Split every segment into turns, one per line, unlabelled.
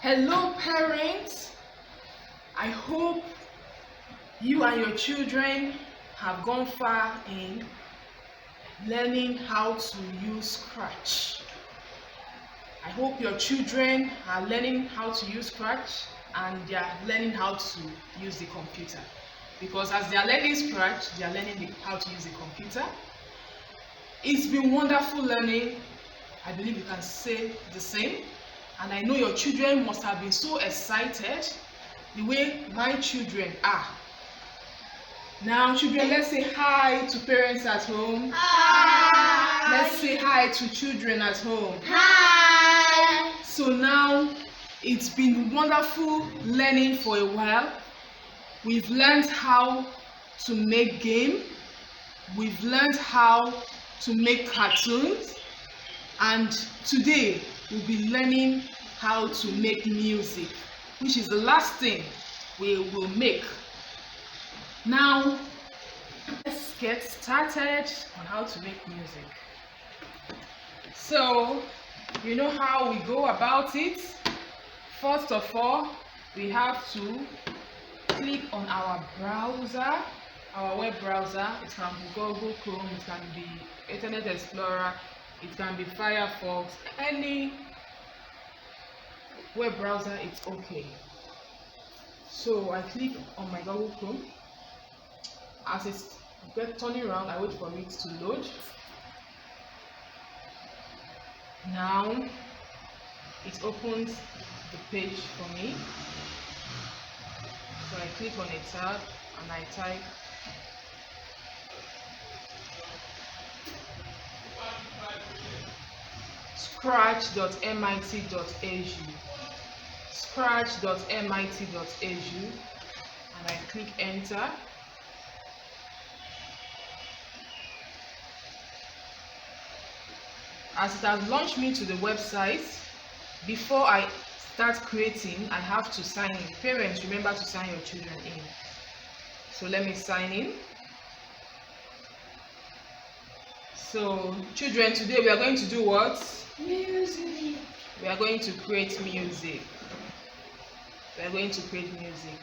Hello parents, I hope you and your children have gone far in learning how to use Scratch. I hope your children are learning how to use Scratch and they are learning how to use the computer, because as they are learning Scratch, they are learning how to use the computer. It's been wonderful learning. I believe you can say the same. And I know your children must have been so excited the way my children are. Now, children, let's say hi to parents at home.
Hi.
Let's say hi to children at home.
Hi.
So now, it's been wonderful learning for a while. We've learned how to make game. We've learned how to make cartoons. And today, we'll be learning how to make music, which is the last thing we will make. Now, let's get started on how to make music. So, you know how we go about it. First of all, we have to click on our browser, our web browser. It can be Google Chrome, it can be Internet Explorer, it can be Firefox, any web browser, it's okay. So I click on my Google Chrome. As it's turning around, I wait for it to load. Now it opens the page for me. So I click on a tab and I type scratch.mit.edu, scratch.mit.edu, and I click enter. As it has launched me to the website, before I start creating, I have to sign in. Parents, remember to sign your children in. So let me sign in. So children, today we are going to do what?
Music.
We are going to create music. We are going to create music.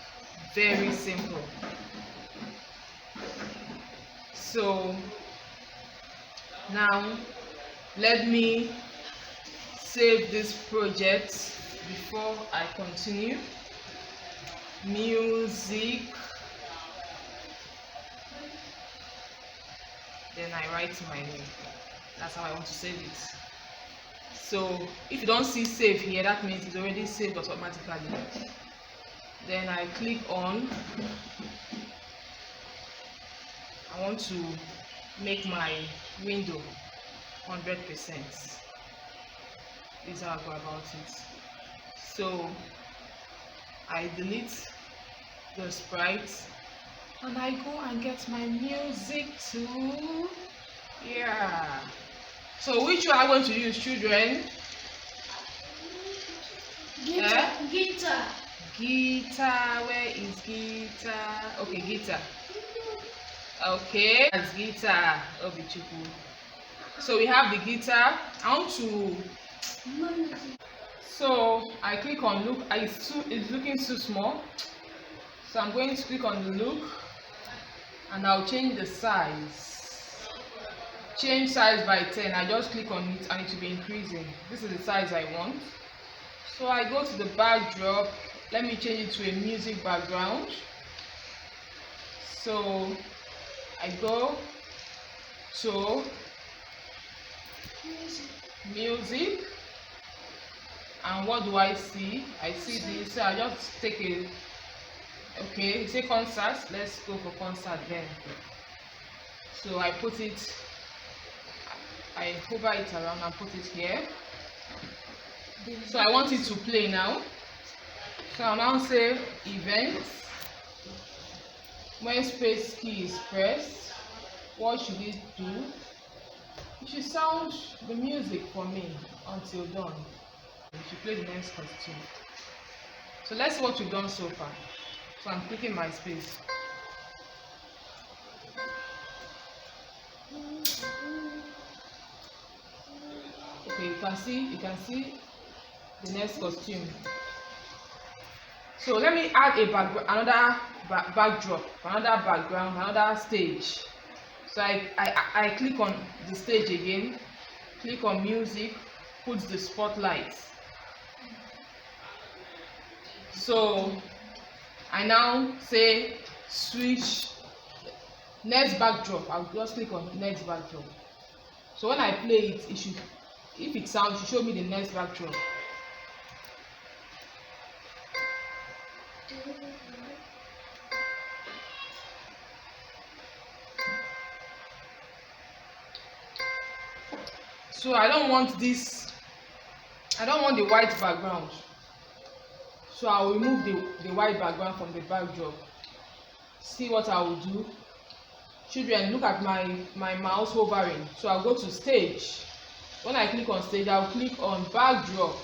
Very simple. So now let me save this project before I continue. Music. Then I write my name. That's how I want to save it. So if you don't see save here, that means it's already saved automatically. Then I click on, I want to make my window 100%. This is how I go about it. So I delete the sprites and I go and get my music too. Yeah. So which one are going to use, children?
Guitar. Guitar.
Guitar. Where is guitar? Okay, guitar. Okay, that's guitar. Obichukwu. So we have the guitar. I want to. So I click on look. It's looking too small. So I'm going to click on the look, and I'll change the size. Change size by 10. I just click on it and it will be increasing. This is the size I want. So I go to the backdrop. Let me change it to a music background. So I go to music, and what do I see? I see this. So I just take a, okay, say concert. Let's go for concert then. So I put it, I hover it around and put it here. So I want it to play now. So I'll now say events. When space key is pressed, what should it do? It should sound the music for me until done. It should play the next costume. So let's see what we've done so far. So I'm clicking my space. Okay, you can see the next costume. So let me add another backdrop, another background, another stage. So I click on the stage again, click on music, put the spotlight. So I now say switch next backdrop. I'll just click on next backdrop. So when I play it, if it sounds, it should show me the next backdrop. So I don't want the white background. So I will remove the white background from the backdrop. See what I will do. Children, look at my mouse hovering. So I'll go to stage. When I click on stage, I'll click on backdrop.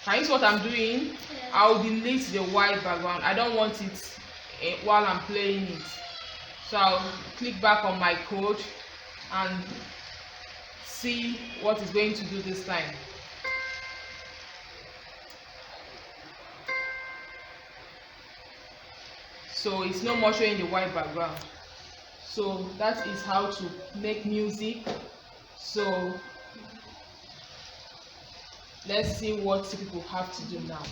Can you see what I'm doing?
Yes.
I'll delete the white background. I don't want it while I'm playing it. So I'll click back on my code and see what it's going to do this time. So it's no more showing the white background. So that is how to make music. So let's see what people have to do now.